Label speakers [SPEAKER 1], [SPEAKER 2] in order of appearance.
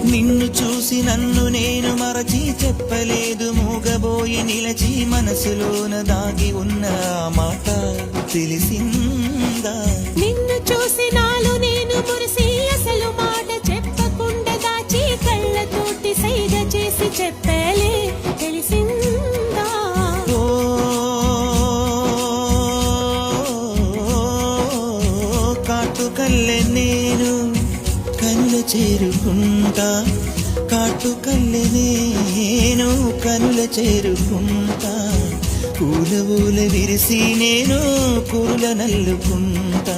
[SPEAKER 1] నిన్ను చూసి నన్ను నేను మరచి చెప్పలేదు మూగబోయి నిలచి మనసులోన దాగి ఉన్న ఆ మాట తెలిసిందా?
[SPEAKER 2] నిన్ను చూసి నాలో నేను మురిసి అసలు మాట చెప్పకుండా దాచి కళ్ళతోటి సైగ చేసి చెప్పలే తెలిసిందా?
[SPEAKER 1] ఓ కాటుకల్లె నేను కనుల చేరుకుంటా, కాటుకల్లె నేను కనుల చేరుకుంటా, పూల ఊల విరిసి నేను కురుల నల్లుకుంటా.